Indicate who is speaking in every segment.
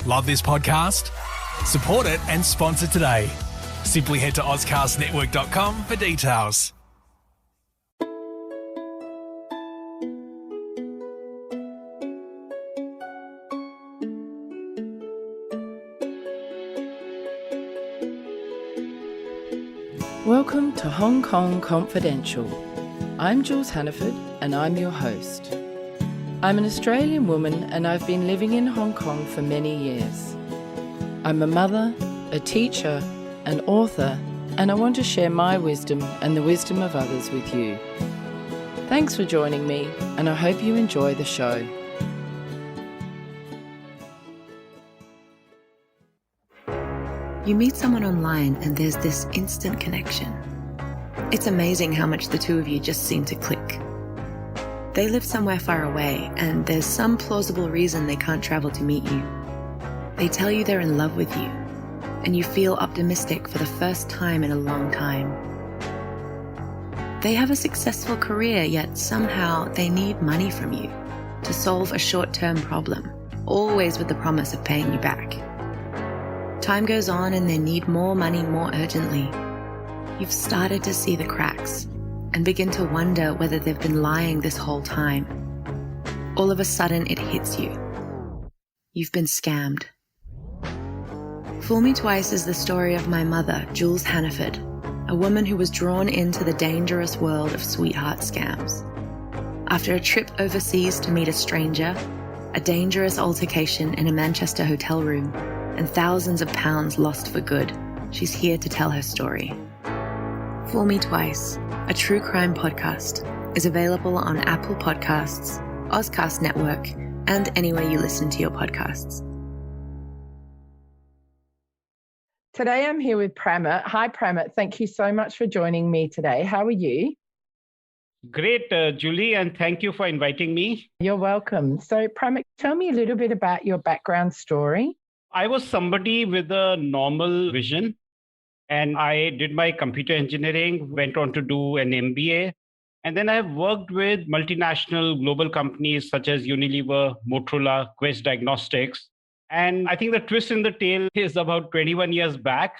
Speaker 1: Love this podcast? Support it and sponsor today. Simply head to ozcastnetwork.com for details.
Speaker 2: Welcome to Hong Kong Confidential. I'm Jules Hannaford and I'm your host. I'm an Australian woman and I've been living in Hong Kong for many years. I'm a mother, a teacher, an author, and I want to share my wisdom and the wisdom of others with you. Thanks for joining me, and I hope you enjoy the show.
Speaker 3: You meet someone online and there's this instant connection. It's amazing how much the two of you just seem to click. They live somewhere far away and there's some plausible reason they can't travel to meet you. They tell you they're in love with you and you feel optimistic for the first time in a long time. They have a successful career, yet somehow they need money from you to solve a short-term problem, always with the promise of paying you back. Time goes on and they need more money more urgently. You've started to see the cracks and begin to wonder whether they've been lying this whole time. All of a sudden it hits you. You've been scammed. Fool Me Twice is the story of my mother, Jules Hannaford, a woman who was drawn into the dangerous world of sweetheart scams. After a trip overseas to meet a stranger, a dangerous altercation in a Manchester hotel room, and thousands of pounds lost for good, she's here to tell her story. Fool Me Twice, a true crime podcast, is available on Apple Podcasts, Ozcast Network, and anywhere you listen to your podcasts.
Speaker 2: Today I'm here with Pramit. Hi Pramit, thank you so much for joining me today. How are you?
Speaker 4: Great, Julie, and thank you for inviting me.
Speaker 2: You're welcome. So Pramit, tell me a little bit about your background story.
Speaker 4: I was somebody with a normal vision, and I did my computer engineering, went on to do an MBA, and then I've worked with multinational global companies such as Unilever, Motorola, Quest Diagnostics. And I think the twist in the tale is about 21 years back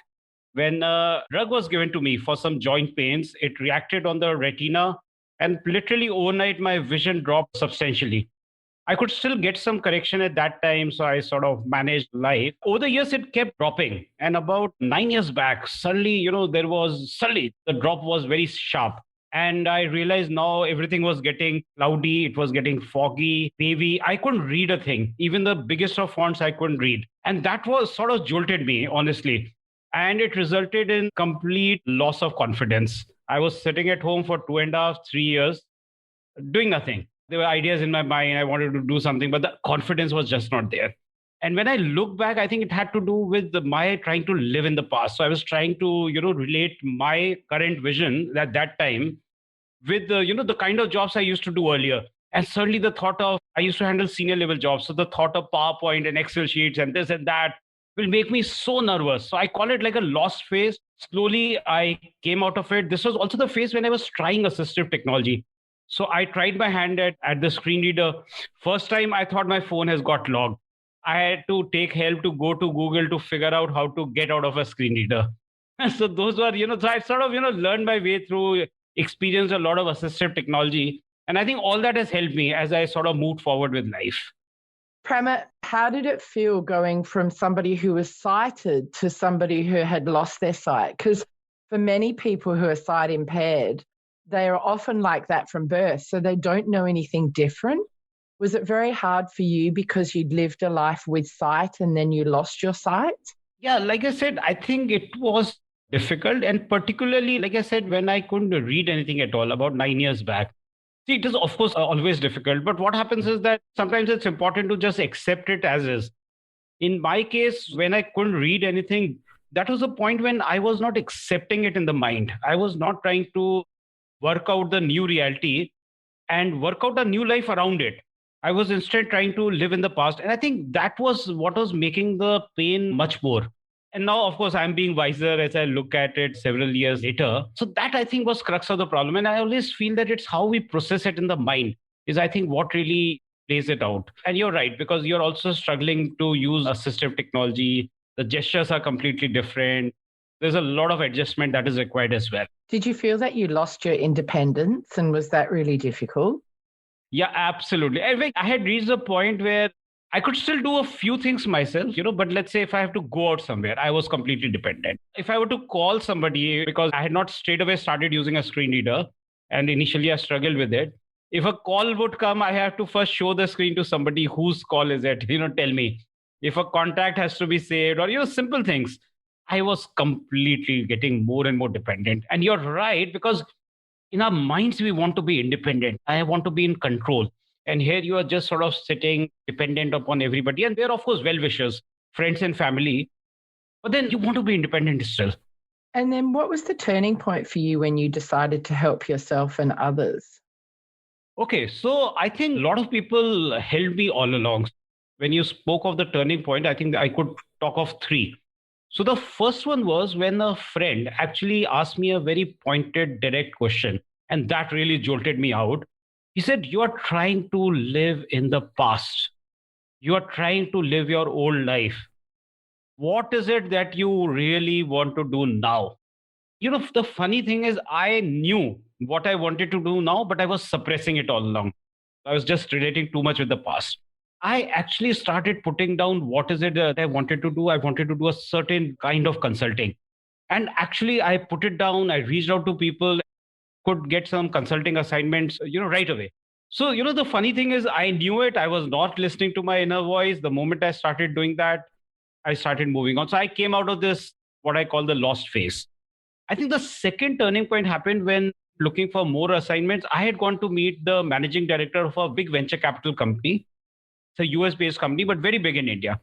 Speaker 4: when a drug was given to me for some joint pains. It reacted on the retina, and literally overnight my vision dropped substantially. I could still get some correction at that time, so I sort of managed life. Over the years, it kept dropping. And about 9 years back, suddenly the drop was very sharp. And I realized now everything was getting cloudy, it was getting foggy, wavy. I couldn't read a thing. Even the biggest of fonts, I couldn't read. And that was sort of jolted me, honestly. And it resulted in complete loss of confidence. I was sitting at home for 2.5, 3 years, doing nothing. There were ideas in my mind. I wanted to do something, but the confidence was just not there. And when I look back, I think it had to do with my trying to live in the past. So I was trying to, relate my current vision at that time with the kind of jobs I used to do earlier. And certainly the thought of, I used to handle senior level jobs. So the thought of PowerPoint and Excel sheets and this and that will make me so nervous. So I call it like a lost phase. Slowly, I came out of it. This was also the phase when I was trying assistive technology. So I tried my hand at the screen reader. First time I thought my phone has got logged. I had to take help to go to Google to figure out how to get out of a screen reader. So those were, so I sort of, learned my way through, experienced a lot of assistive technology. And I think all that has helped me as I sort of moved forward with life.
Speaker 2: Pramit, how did it feel going from somebody who was sighted to somebody who had lost their sight? Because for many people who are sight impaired, they are often like that from birth, so they don't know anything different. Was it very hard for you because you'd lived a life with sight and then you lost your sight?
Speaker 4: Yeah, like I said, I think it was difficult. And particularly, like I said, when I couldn't read anything at all about 9 years back. See, it is, of course, always difficult. But what happens is that sometimes it's important to just accept it as is. In my case, when I couldn't read anything, that was a point when I was not accepting it in the mind. I was not trying to work out the new reality and work out a new life around it. I was instead trying to live in the past. And I think that was what was making the pain much more. And now, of course, I'm being wiser as I look at it several years later. So that, I think, was crux of the problem. And I always feel that it's how we process it in the mind is, I think, what really plays it out. And you're right, because you're also struggling to use assistive technology. The gestures are completely different. There's a lot of adjustment that is required as well.
Speaker 2: Did you feel that you lost your independence, and was that really difficult?
Speaker 4: Yeah, absolutely. In fact, I had reached a point where I could still do a few things myself, but let's say if I have to go out somewhere, I was completely dependent. If I were to call somebody, because I had not straight away started using a screen reader, and initially I struggled with it. If a call would come, I have to first show the screen to somebody whose call is it, tell me. If a contact has to be saved or, simple things. I was completely getting more and more dependent. And you're right, because in our minds, we want to be independent. I want to be in control. And here you are just sort of sitting dependent upon everybody. And they're, of course, well wishers, friends and family. But then you want to be independent still.
Speaker 2: And then what was the turning point for you when you decided to help yourself and others?
Speaker 4: Okay, so I think a lot of people helped me all along. When you spoke of the turning point, I think I could talk of three. So the first one was when a friend actually asked me a very pointed, direct question. And that really jolted me out. He said, "You are trying to live in the past. You are trying to live your old life. What is it that you really want to do now?" The funny thing is, I knew what I wanted to do now, but I was suppressing it all along. I was just relating too much with the past. I actually started putting down what is it that I wanted to do. I wanted to do a certain kind of consulting. And actually, I put it down. I reached out to people, could get some consulting assignments, right away. So, the funny thing is, I knew it. I was not listening to my inner voice. The moment I started doing that, I started moving on. So I came out of this, what I call the lost phase. I think the second turning point happened when looking for more assignments. I had gone to meet the managing director of a big venture capital company. It's a US based company, but very big in India.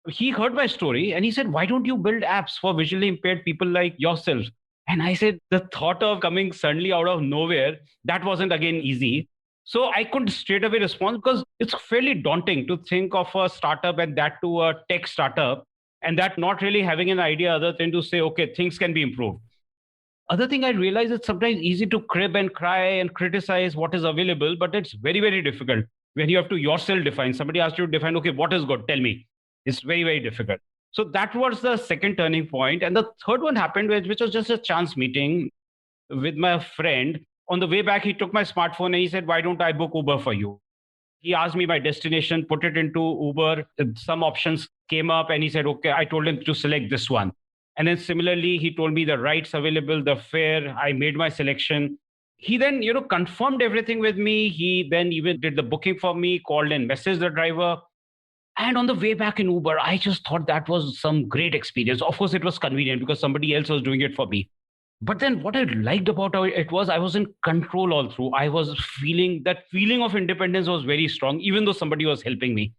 Speaker 4: He heard my story and he said, "Why don't you build apps for visually impaired people like yourself?" And I said, the thought of coming suddenly out of nowhere, that wasn't again easy. So I couldn't straight away respond because it's fairly daunting to think of a startup and that to a tech startup and that not really having an idea other than to say, okay, things can be improved. Other thing I realize it's sometimes easy to crib and cry and criticize what is available, but it's very, very difficult when you have to yourself define. Somebody asks you to define, okay, what is good? Tell me. It's very, very difficult. So that was the second turning point. And the third one happened, which was just a chance meeting with my friend. On the way back, he took my smartphone and he said, "Why don't I book Uber for you?" He asked me my destination, put it into Uber. Some options came up and he said, okay, I told him to select this one. And then similarly, he told me the rides available, the fare. I made my selection. He then, confirmed everything with me. He then even did the booking for me, called and messaged the driver. And on the way back in Uber, I just thought that was some great experience. Of course, it was convenient because somebody else was doing it for me. But then what I liked about it was I was in control all through. I was that feeling of independence was very strong, even though somebody was helping me.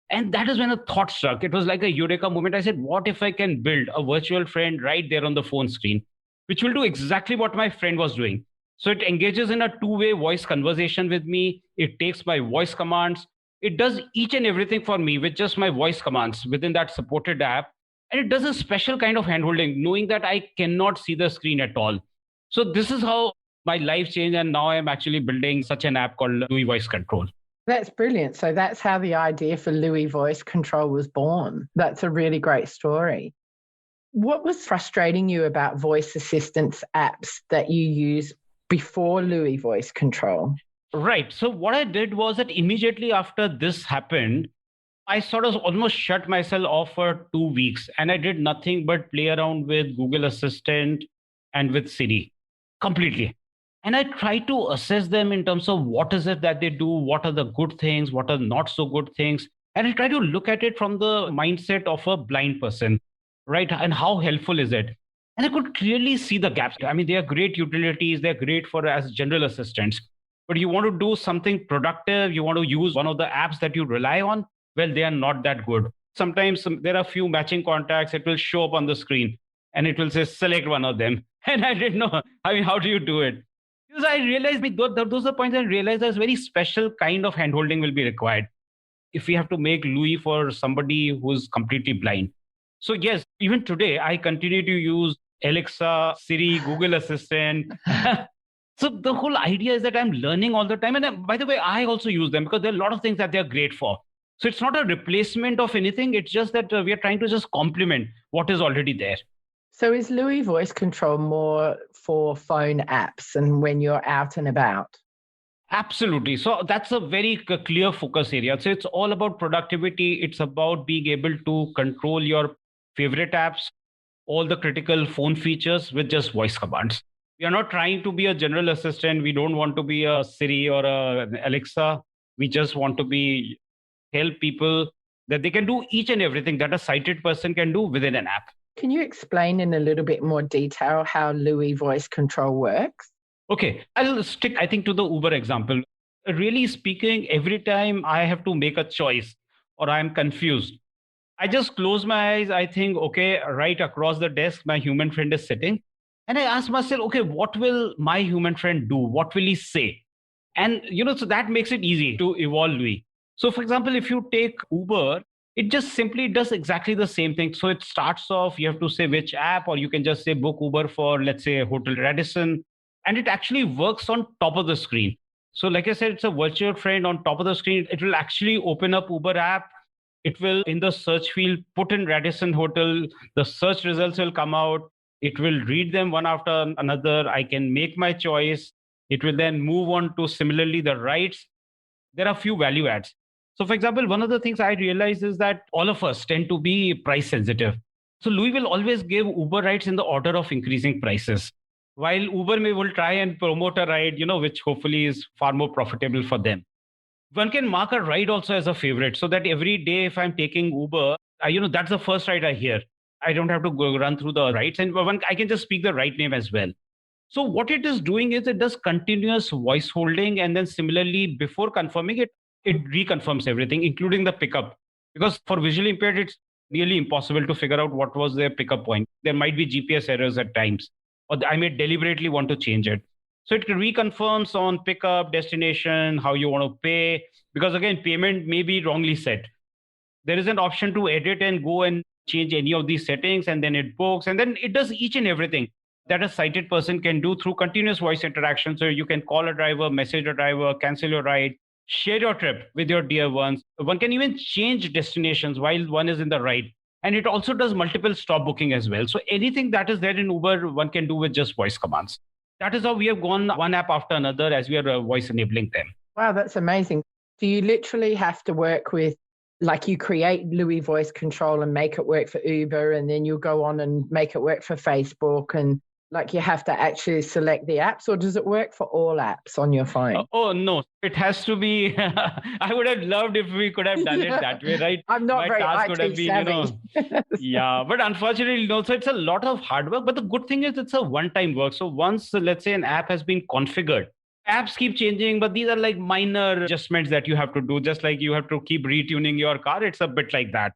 Speaker 4: And that is when a thought struck. It was like a eureka moment. I said, what if I can build a virtual friend right there on the phone screen, which will do exactly what my friend was doing. So it engages in a two-way voice conversation with me. It takes my voice commands. It does each and everything for me with just my voice commands within that supported app. And it does a special kind of handholding, knowing that I cannot see the screen at all. So this is how my life changed. And now I'm actually building such an app called Louie Voice Control.
Speaker 2: That's brilliant. So that's how the idea for Louie Voice Control was born. That's a really great story. What was frustrating you about voice assistance apps that you use before Louie Voice Control?
Speaker 4: Right. So what I did was that immediately after this happened, I sort of almost shut myself off for 2 weeks and I did nothing but play around with Google Assistant and with Siri completely. And I try to assess them in terms of what is it that they do, what are the good things, what are not so good things. And I try to look at it from the mindset of a blind person, right? And how helpful is it? And I could clearly see the gaps. I mean, they are great utilities. They're great for as general assistants. But you want to do something productive, you want to use one of the apps that you rely on, well, they are not that good. Sometimes there are few matching contacts. It will show up on the screen and it will say, select one of them. And I didn't know, how do you do it? Because I realized those are the points I realized there's very special kind of handholding will be required if we have to make Louie for somebody who's completely blind. So yes, even today, I continue to use Alexa, Siri, Google Assistant. So the whole idea is that I'm learning all the time. And by the way, I also use them because there are a lot of things that they're great for. So it's not a replacement of anything. It's just that we are trying to just complement what is already there.
Speaker 2: So is Louie Voice Control more for phone apps and when you're out and about?
Speaker 4: Absolutely. So that's a very clear focus area. So it's all about productivity. It's about being able to control your favorite apps, all the critical phone features with just voice commands. We are not trying to be a general assistant. We don't want to be a Siri or a Alexa. We just want to be help people that they can do each and everything that a sighted person can do within an app.
Speaker 2: Can you explain in a little bit more detail how Louie Voice Control works?
Speaker 4: Okay, I'll stick, I think, to the Uber example. Really speaking, every time I have to make a choice or I'm confused, I just close my eyes. I think, okay, right across the desk, my human friend is sitting. And I ask myself, okay, what will my human friend do? What will he say? And, so that makes it easy to evolve Louis. So, for example, if you take Uber, it just simply does exactly the same thing. So it starts off, you have to say which app, or you can just say book Uber for, let's say, Hotel Radisson. And it actually works on top of the screen. So like I said, it's a virtual friend on top of the screen. It will actually open up Uber app. It will, in the search field, put in Radisson Hotel. The search results will come out. It will read them one after another. I can make my choice. It will then move on to similarly the rides. There are few value adds. So for example, one of the things I realized is that all of us tend to be price sensitive. So Louis will always give Uber rides in the order of increasing prices. While Uber will try and promote a ride, which hopefully is far more profitable for them. One can mark a ride also as a favorite so that every day if I'm taking Uber, that's the first ride I hear. I don't have to go run through the rides and I can just speak the right name as well. So what it is doing is it does continuous voice holding, and then similarly before confirming it, it reconfirms everything, including the pickup. Because for visually impaired, it's really impossible to figure out what was their pickup point. There might be GPS errors at times, or I may deliberately want to change it. So it reconfirms on pickup, destination, how you want to pay, because again, payment may be wrongly set. There is an option to edit and go and change any of these settings, and then it books, and then it does each and everything that a sighted person can do through continuous voice interaction. So you can call a driver, message a driver, cancel your ride, share your trip with your dear ones. One can even change destinations while one is in the ride. And it also does multiple stop booking as well. So anything that is there in Uber, one can do with just voice commands. That is how we have gone one app after another as we are voice enabling them.
Speaker 2: Wow, that's amazing. Do you literally have to work with, like you create Louie Voice Control and make it work for Uber, and then you'll go on and make it work for Facebook, and like you have to actually select the apps, or does it work for all apps on your phone?
Speaker 4: Oh, no, it has to be. I would have loved if we could have done it that way, right?
Speaker 2: I'm not very
Speaker 4: task would have
Speaker 2: IT
Speaker 4: been,
Speaker 2: savvy.
Speaker 4: Yeah, but unfortunately, so it's a lot of hard work. But the good thing is it's a one-time work. So once, let's say, an app has been configured, apps keep changing, but these are like minor adjustments that you have to do, just like you have to keep retuning your car. It's a bit like that.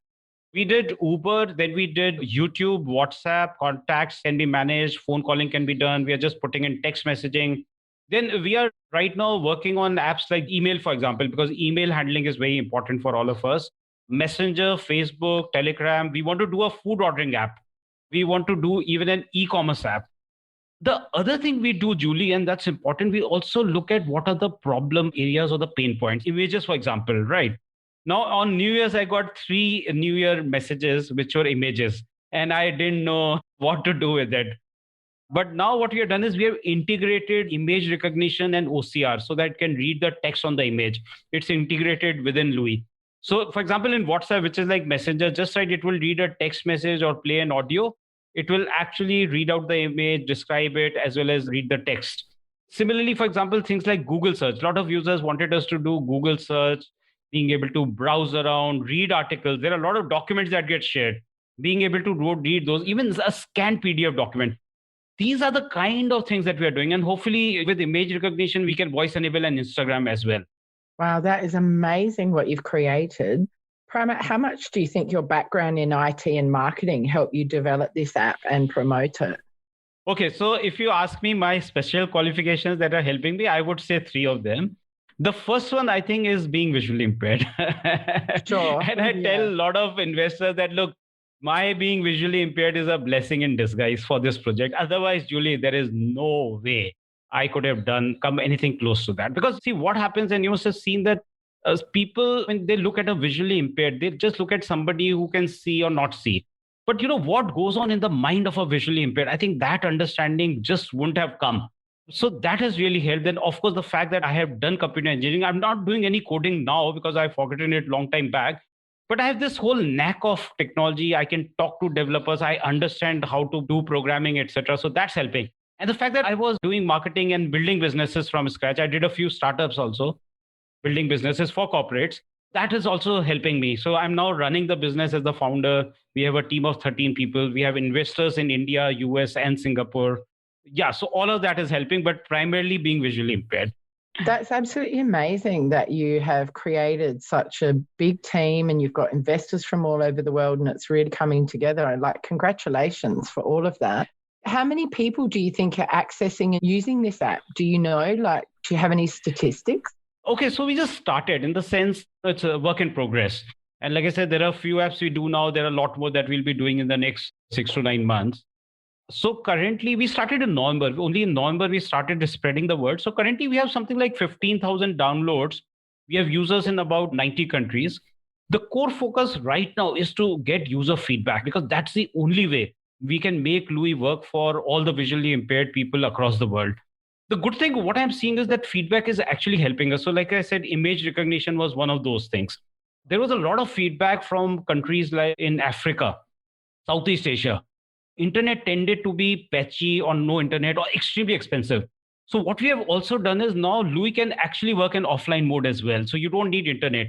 Speaker 4: We did Uber, then we did YouTube, WhatsApp, contacts can be managed, phone calling can be done. We are just putting in text messaging. Then we are right now working on apps like email, for example, because email handling is very important for all of us. Messenger, Facebook, Telegram. We want to do a food ordering app. We want to do even an e-commerce app. The other thing we do, Julie, and that's important, we also look at what are the problem areas or the pain points. Images, for example, right? Now, on New Year's, I got 3 New Year messages, which were images, and I didn't know what to do with it. But now what we have done is we have integrated image recognition and OCR so that it can read the text on the image. It's integrated within Louis. So, for example, in WhatsApp, which is like Messenger, just right, it will read a text message or play an audio. It will actually read out the image, describe it, as well as read the text. Similarly, for example, things like Google search. A lot of users wanted us to do Google search, being able to browse around, read articles. There are a lot of documents that get shared. Being able to read those, even a scanned PDF document. These are the kind of things that we are doing. And hopefully with image recognition, we can voice enable an Instagram as well.
Speaker 2: Wow, that is amazing what you've created. Pramit, how much do you think your background in IT and marketing helped you develop this app and promote it?
Speaker 4: Okay, so if you ask me my special qualifications that are helping me, I would say 3 of them. The first one, I think, is being visually impaired.
Speaker 2: Sure.
Speaker 4: And I tell a lot of investors that, look, my being visually impaired is a blessing in disguise for this project. Otherwise, Julie, there is no way I could have done come anything close to that. Because see what happens, and you must have seen that people, when they look at a visually impaired, they just look at somebody who can see or not see. But what goes on in the mind of a visually impaired? I think that understanding just wouldn't have come. So that has really helped. Then, of course, the fact that I have done computer engineering, I'm not doing any coding now because I've forgotten it long time back. But I have this whole knack of technology. I can talk to developers. I understand how to do programming, etc. So that's helping. And the fact that I was doing marketing and building businesses from scratch, I did a few startups also, building businesses for corporates. That is also helping me. So I'm now running the business as the founder. We have a team of 13 people. We have investors in India, US, and Singapore. Yeah, so all of that is helping, but primarily being visually impaired.
Speaker 2: That's absolutely amazing that you have created such a big team and you've got investors from all over the world and it's really coming together. Congratulations for all of that. How many people do you think are accessing and using this app? Do you know, do you have any statistics?
Speaker 4: Okay, so we just started, in the sense it's a work in progress. And like I said, there are a few apps we do now. There are a lot more that we'll be doing in the next 6 to 9 months. So currently we started in November. Only in November we started spreading the word. So currently we have something like 15,000 downloads. We have users in about 90 countries. The core focus right now is to get user feedback, because that's the only way we can make Louie work for all the visually impaired people across the world. The good thing, what I'm seeing is that feedback is actually helping us. So like I said, image recognition was one of those things. There was a lot of feedback from countries like in Africa, Southeast Asia. Internet tended to be patchy or no internet or extremely expensive. So what we have also done is now Louie can actually work in offline mode as well. So you don't need internet.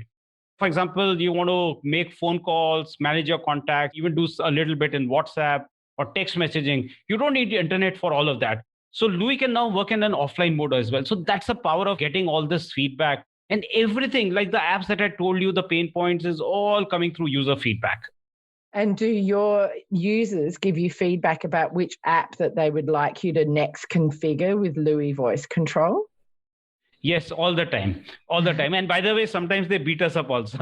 Speaker 4: For example, you want to make phone calls, manage your contacts, even do a little bit in WhatsApp or text messaging. You don't need the internet for all of that. So Louie can now work in an offline mode as well. So that's the power of getting all this feedback, and everything like the apps that I told you, the pain points is all coming through user feedback.
Speaker 2: And do your users give you feedback about which app that they would like you to next configure with Louie Voice Control?
Speaker 4: Yes, all the time. All the time. And by the way, sometimes they beat us up also.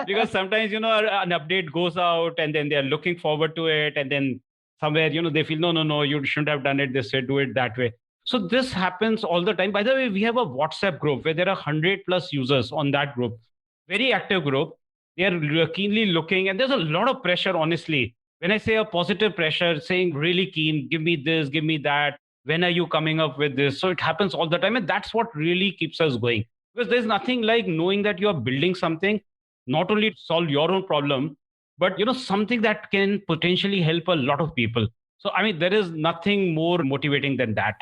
Speaker 4: Because sometimes, an update goes out and then they're looking forward to it. And then somewhere, they feel, no, you shouldn't have done it this way, do it that way. So this happens all the time. By the way, we have a WhatsApp group where there are 100 plus users on that group. Very active group. They are keenly looking, and there's a lot of pressure, honestly. When I say a positive pressure, saying really keen, give me this, give me that. When are you coming up with this? So it happens all the time. And that's what really keeps us going. Because there's nothing like knowing that you're building something, not only to solve your own problem, but something that can potentially help a lot of people. So, there is nothing more motivating than that.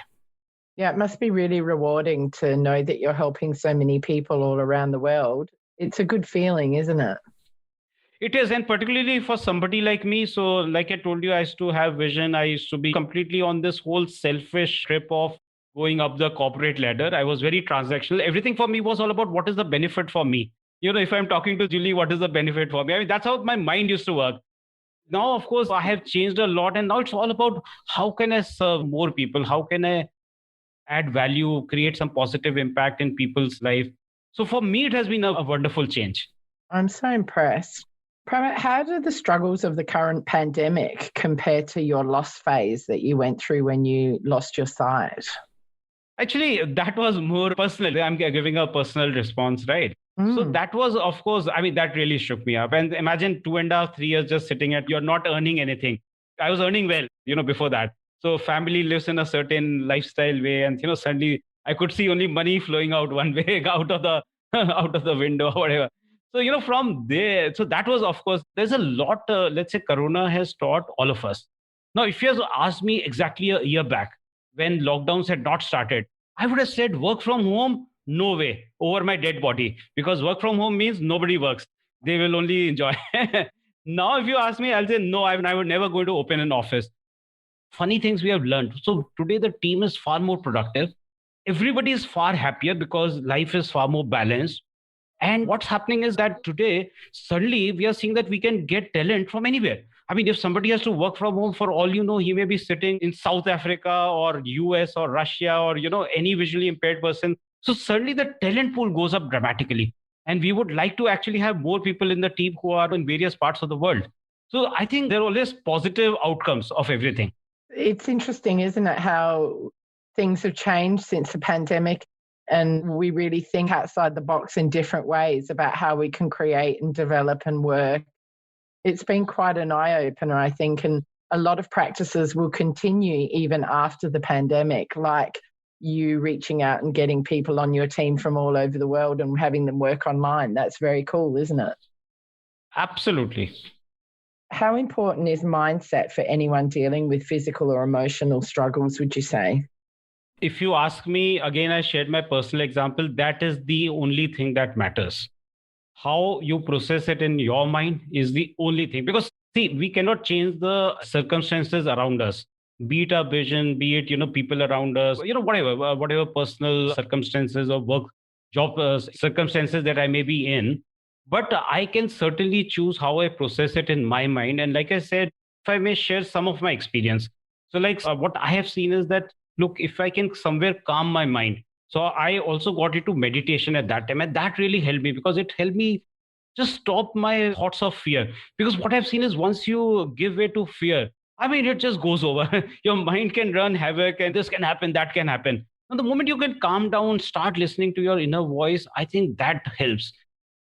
Speaker 2: Yeah, it must be really rewarding to know that you're helping so many people all around the world. It's a good feeling, isn't it?
Speaker 4: It is, and particularly for somebody like me. So like I told you, I used to have vision. I used to be completely on this whole selfish trip of going up the corporate ladder. I was very transactional. Everything for me was all about what is the benefit for me. If I'm talking to Julie, what is the benefit for me? That's how my mind used to work. Now, of course, I have changed a lot. And now it's all about how can I serve more people? How can I add value, create some positive impact in people's life? So for me, it has been a wonderful change.
Speaker 2: I'm so impressed. Pramit, how do the struggles of the current pandemic compare to your loss phase that you went through when you lost your sight?
Speaker 4: Actually, that was more personal. I'm giving a personal response, right? So that was, of course, that really shook me up. And imagine 2.5, 3 years just sitting you're not earning anything. I was earning well, before that. So family lives in a certain lifestyle way. And, suddenly I could see only money flowing out one way, out of the window or whatever. So, from there, so that was, of course, there's a lot, let's say Corona has taught all of us. Now, if you had asked me exactly a year back when lockdowns had not started, I would have said work from home, no way, over my dead body, because work from home means nobody works. They will only enjoy. Now, if you ask me, I'll say, no, I would never going to open an office. Funny things we have learned. So today the team is far more productive. Everybody is far happier because life is far more balanced. And what's happening is that today, suddenly we are seeing that we can get talent from anywhere. If somebody has to work from home, for all you know, he may be sitting in South Africa or US or Russia or, any visually impaired person. So suddenly the talent pool goes up dramatically. And we would like to actually have more people in the team who are in various parts of the world. So I think there are always positive outcomes of everything.
Speaker 2: It's interesting, isn't it, how things have changed since the pandemic, and we really think outside the box in different ways about how we can create and develop and work. It's been quite an eye-opener, I think, and a lot of practices will continue even after the pandemic, like you reaching out and getting people on your team from all over the world and having them work online. That's very cool, isn't it?
Speaker 4: Absolutely.
Speaker 2: How important is mindset for anyone dealing with physical or emotional struggles, would you say?
Speaker 4: If you ask me, again, I shared my personal example. That is the only thing that matters. How you process it in your mind is the only thing. Because, see, we cannot change the circumstances around us, be it our vision, be it, people around us, whatever personal circumstances or work, job circumstances that I may be in. But I can certainly choose how I process it in my mind. And like I said, if I may share some of my experience. So what I have seen is that, look, if I can somewhere calm my mind. So I also got into meditation at that time. And that really helped me because it helped me just stop my thoughts of fear. Because what I've seen is once you give way to fear, it just goes over. Your mind can run havoc and this can happen, that can happen. And the moment you can calm down, start listening to your inner voice, I think that helps.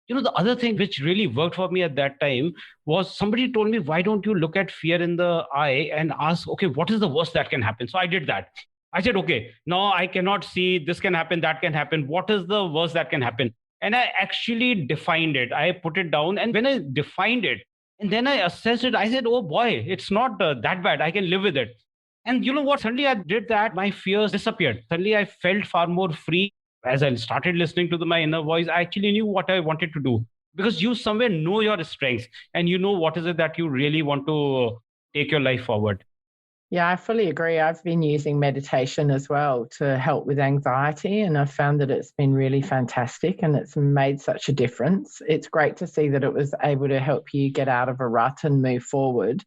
Speaker 4: The other thing which really worked for me at that time was somebody told me, why don't you look at fear in the eye and ask, okay, what is the worst that can happen? So I did that. I said, okay, no, I cannot see, this can happen, that can happen. What is the worst that can happen? And I actually defined it. I put it down. And when I defined it, and then I assessed it, I said, oh boy, it's not that bad. I can live with it. And you know what? Suddenly I did that. My fears disappeared. Suddenly I felt far more free. As I started listening to my inner voice, I actually knew what I wanted to do because you somewhere know your strengths and you know what is it that you really want to take your life forward.
Speaker 2: Yeah, I fully agree. I've been using meditation as well to help with anxiety, and I've found that it's been really fantastic and it's made such a difference. It's great to see that it was able to help you get out of a rut and move forward.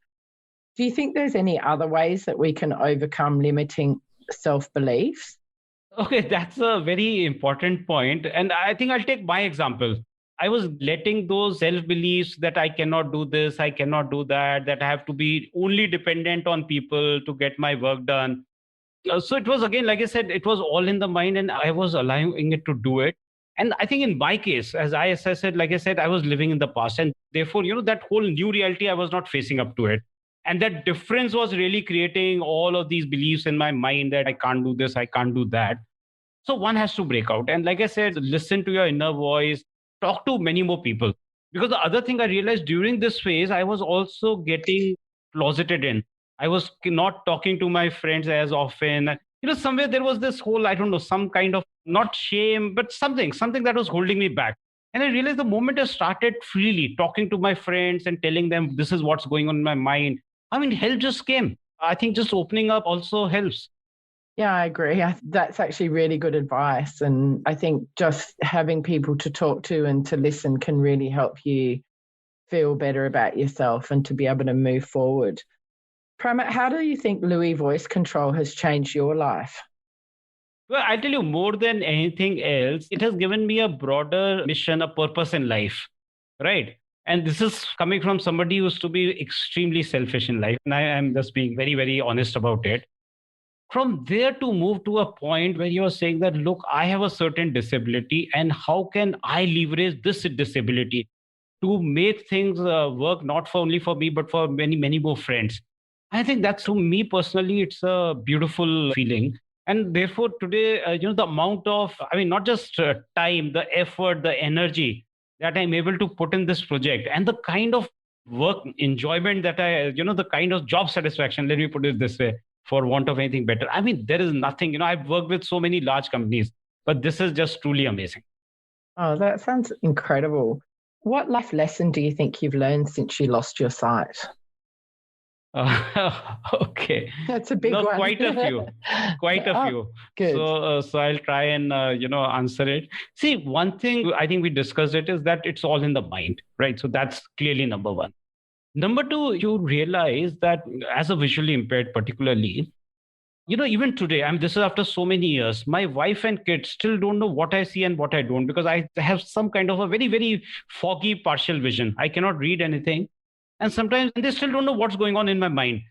Speaker 2: Do you think there's any other ways that we can overcome limiting self-beliefs?
Speaker 4: Okay, that's a very important point. And I think I'll take my example. I was letting those self-beliefs that I cannot do this, I cannot do that, that I have to be only dependent on people to get my work done. So it was, again, like I said, it was all in the mind and I was allowing it to do it. And I think in my case, as I assess it, like I said, I was living in the past. And therefore, that whole new reality, I was not facing up to it. And that difference was really creating all of these beliefs in my mind that I can't do this, I can't do that. So one has to break out. And like I said, listen to your inner voice, talk to many more people. Because the other thing I realized during this phase, I was also getting closeted in. I was not talking to my friends as often. Somewhere there was this whole, I don't know, some kind of not shame, but something that was holding me back. And I realized the moment I started freely talking to my friends and telling them this is what's going on in my mind, help just came. I think just opening up also helps.
Speaker 2: Yeah, I agree. That's actually really good advice. And I think just having people to talk to and to listen can really help you feel better about yourself and to be able to move forward. Pramit, how do you think Louie Voice Control has changed your life?
Speaker 4: Well, I'll tell you, more than anything else, it has given me a broader mission, a purpose in life, right? And this is coming from somebody who used to be extremely selfish in life. And I am just being very, very honest about it. From there to move to a point where you're saying that, look, I have a certain disability and how can I leverage this disability to make things work not for only for me, but for many, many more friends. I think that's, to me personally, it's a beautiful feeling. And therefore today, the amount of, not just time, the effort, the energy that I'm able to put in this project and the kind of work enjoyment that the kind of job satisfaction, let me put it this way, for want of anything better. There is nothing, I've worked with so many large companies, but this is just truly amazing.
Speaker 2: Oh, that sounds incredible. What life lesson do you think you've learned since you lost your sight?
Speaker 4: Okay.
Speaker 2: That's a big one.
Speaker 4: Quite a few.
Speaker 2: Good.
Speaker 4: So I'll try and, answer it. See, one thing I think we discussed it is that it's all in the mind, right? So that's clearly number one. Number two, you realize that as a visually impaired, particularly, even today, this is after so many years, my wife and kids still don't know what I see and what I don't, because I have some kind of a very, very foggy partial vision. I cannot read anything. And sometimes they still don't know what's going on in my mind.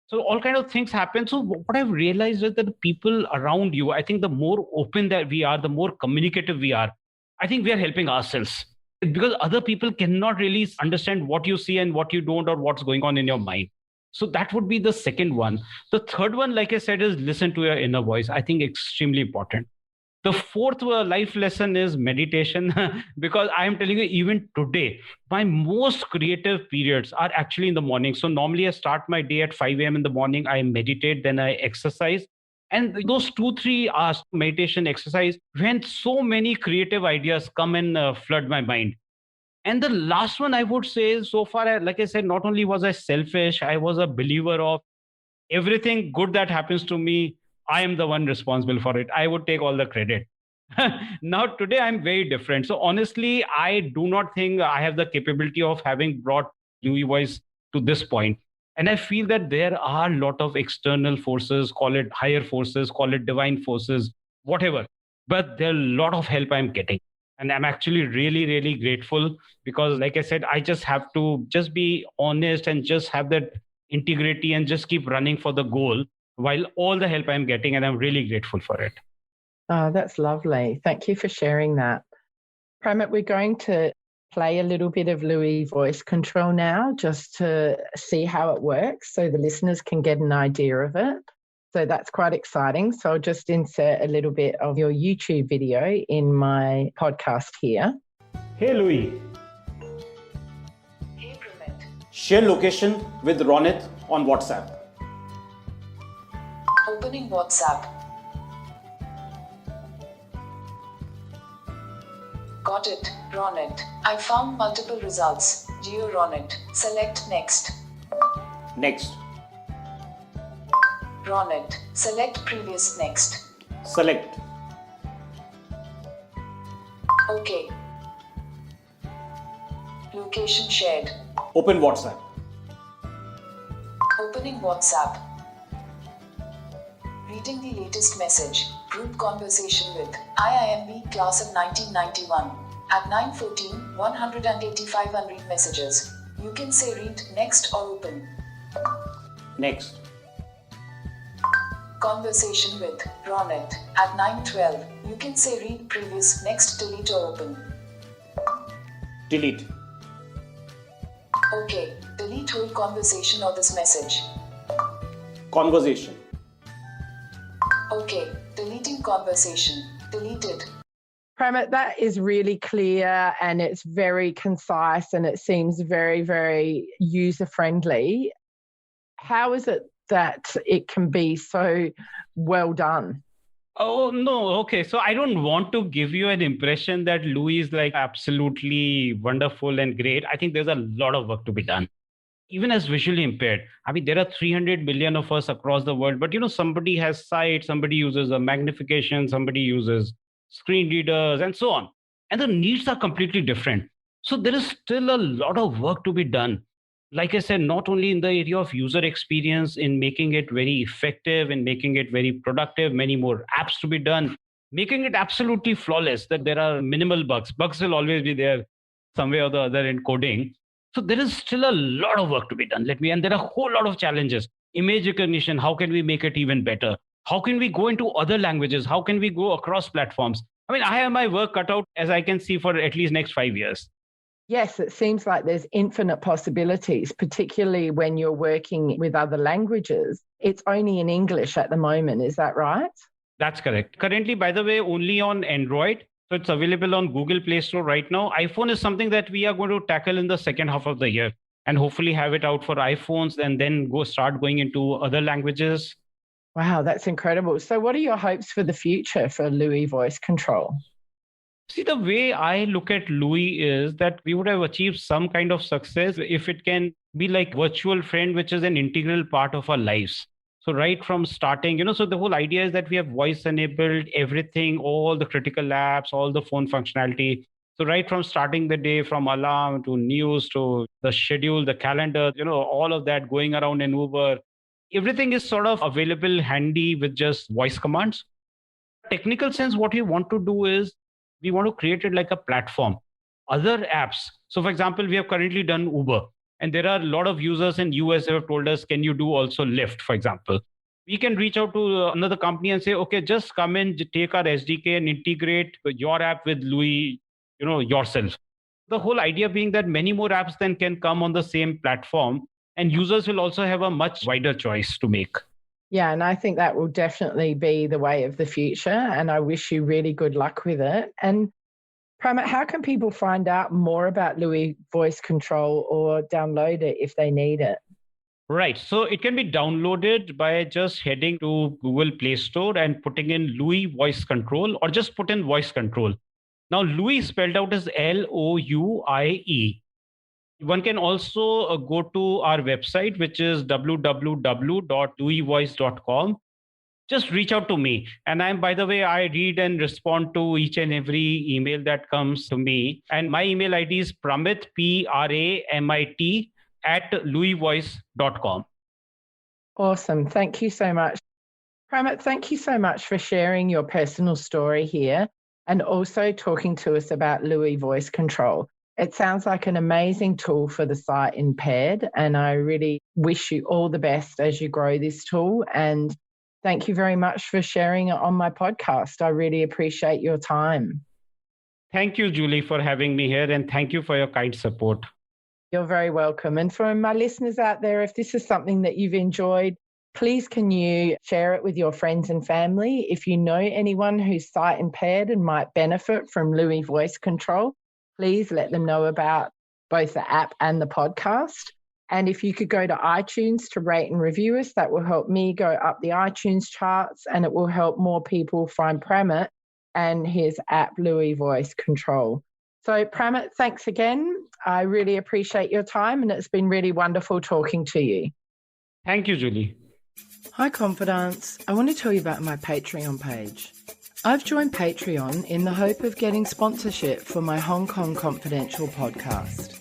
Speaker 4: So all kind of things happen. So what I've realized is that the people around you, I think the more open that we are, the more communicative we are, I think we are helping ourselves, because other people cannot really understand what you see and what you don't, or what's going on in your mind. So that would be the second one. The third one, like I said, is listen to your inner voice. I think extremely important. The fourth life lesson is meditation, because I am telling you, even today, my most creative periods are actually in the morning. So normally I start my day at 5 a.m. in the morning. I meditate, then I exercise. And those 2, 3 hours meditation exercise, when so many creative ideas come and flood my mind. And the last one I would say is, so far, like I said, not only was I selfish, I was a believer of everything good that happens to me, I am the one responsible for it. I would take all the credit. Now, today, I'm very different. So, honestly, I do not think I have the capability of having brought Louie Voice to this point. And I feel that there are a lot of external forces, call it higher forces, call it divine forces, whatever. But there are a lot of help I'm getting. And I'm actually really, really grateful, because, like I said, I just have to just be honest and just have that integrity and just keep running for the goal, while all the help I'm getting, and I'm really grateful for it.
Speaker 2: Oh, that's lovely. Thank you for sharing that. Pramit, we're going to play a little bit of Louie Voice Control now, just to see how it works so the listeners can get an idea of it. So that's quite exciting. So I'll just insert a little bit of your YouTube video in my podcast here.
Speaker 5: Hey Louie.
Speaker 3: Hey Pramit.
Speaker 5: Share location with Ronit on WhatsApp.
Speaker 3: Opening WhatsApp. Got it, Ronit. I found multiple results. Dear Ronit, select next.
Speaker 5: Next.
Speaker 3: Ronit, select previous next.
Speaker 5: Select.
Speaker 3: Okay. Location shared.
Speaker 5: Open WhatsApp.
Speaker 3: Opening WhatsApp. Reading the latest message. Group conversation with IIMB class of 1991. At 9:14, 185 unread messages. You can say read, next or open.
Speaker 5: Next.
Speaker 3: Conversation with Ronit. At 9:12, you can say read previous, next, delete or open.
Speaker 5: Delete.
Speaker 3: Okay, delete whole conversation or this message.
Speaker 5: Conversation.
Speaker 3: Okay, deleting conversation. Deleted.
Speaker 2: Pramit, that is really clear and it's very concise and it seems very, very user-friendly. How is it that it can be so well done?
Speaker 4: Oh, no. Okay. So I don't want to give you an impression that Louie is like absolutely wonderful and great. I think there's a lot of work to be done. Even as visually impaired, I mean, there are 300 million of us across the world, but somebody has sight, somebody uses a magnification, somebody uses screen readers, and so on. And the needs are completely different. So there is still a lot of work to be done. Like I said, not only in the area of user experience, in making it very effective, in making it very productive, many more apps to be done, making it absolutely flawless, that there are minimal bugs. Bugs will always be there some way or the other in coding. So there is still a lot of work to be done. And there are a whole lot of challenges. Image recognition, how can we make it even better? How can we go into other languages? How can we go across platforms? I mean, I have my work cut out, as I can see, for at least next 5 years.
Speaker 2: Yes, it seems like there's infinite possibilities, particularly when you're working with other languages. It's only in English at the moment, is that right?
Speaker 4: That's correct. Currently, by the way, only on Android. So it's available on Google Play Store right now. iPhone is something that we are going to tackle in the second half of the year and hopefully have it out for iPhones and then start going into other languages.
Speaker 2: Wow, that's incredible. So what are your hopes for the future for Louie Voice Control?
Speaker 4: See, the way I look at Louie is that we would have achieved some kind of success if it can be like virtual friend, which is an integral part of our lives. So right from starting, so the whole idea is that we have voice enabled everything, all the critical apps, all the phone functionality. So right from starting the day, from alarm to news to the schedule, the calendar, all of that going around in Uber, everything is sort of available handy with just voice commands. Technical sense, what we want to do is we want to create it like a platform. Other apps. So for example, we have currently done Uber. And there are a lot of users in US who have told us, can you do also Lyft, for example? We can reach out to another company and say, okay, just come in, take our SDK and integrate your app with Louie, yourself. The whole idea being that many more apps then can come on the same platform, and users will also have a much wider choice to make.
Speaker 2: Yeah, and I think that will definitely be the way of the future. And I wish you really good luck with it. And Pramit, how can people find out more about Louie Voice Control or download it if they need it?
Speaker 4: Right. So it can be downloaded by just heading to Google Play Store and putting in Louie Voice Control, or just put in voice control. Now, Louie spelled out as Louie. One can also go to our website, which is www.louievoice.com. Just reach out to me. And by the way, I read and respond to each and every email that comes to me. And my email ID is Pramit, Pramit, @louievoice.com.
Speaker 2: Awesome. Thank you so much. Pramit, thank you so much for sharing your personal story here and also talking to us about Louie Voice Control. It sounds like an amazing tool for the sight impaired, and I really wish you all the best as you grow this tool. And thank you very much for sharing it on my podcast. I really appreciate your time.
Speaker 4: Thank you, Julie, for having me here, and thank you for your kind support.
Speaker 2: You're very welcome. And for my listeners out there, if this is something that you've enjoyed, please can you share it with your friends and family? If you know anyone who's sight impaired and might benefit from Louie Voice Control, please let them know about both the app and the podcast. And if you could go to iTunes to rate and review us, that will help me go up the iTunes charts, and it will help more people find Pramit and his app, Louie Voice Control. So Pramit, thanks again. I really appreciate your time, and it's been really wonderful talking to you.
Speaker 4: Thank you, Julie.
Speaker 2: Hi, Confidants. I want to tell you about my Patreon page. I've joined Patreon in the hope of getting sponsorship for my Hong Kong Confidential podcast.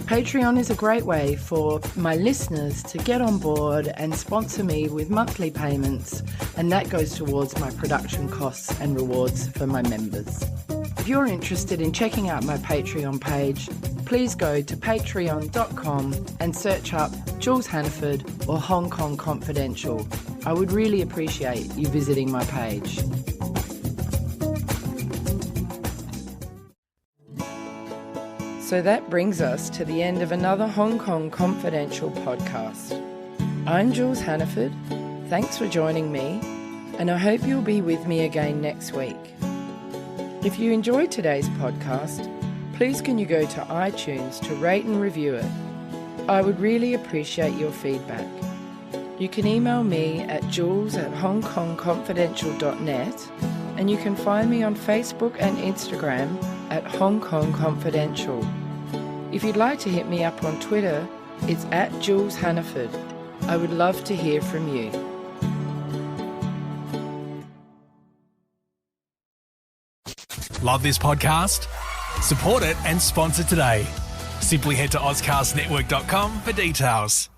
Speaker 2: Patreon is a great way for my listeners to get on board and sponsor me with monthly payments, and that goes towards my production costs and rewards for my members. If you're interested in checking out my Patreon page, please go to patreon.com and search up Jules Hannaford or Hong Kong Confidential. I would really appreciate you visiting my page. So that brings us to the end of another Hong Kong Confidential podcast. I'm Jules Hannaford. Thanks for joining me, and I hope you'll be with me again next week. If you enjoyed today's podcast, please can you go to iTunes to rate and review it. I would really appreciate your feedback. You can email me at jules@hongkongconfidential.net, and you can find me on Facebook and Instagram at Hong Kong Confidential. If you'd like to hit me up on Twitter, it's @Jules Hannaford. I would love to hear from you.
Speaker 1: Love this podcast? Support it and sponsor today. Simply head to AuscastNetwork.com for details.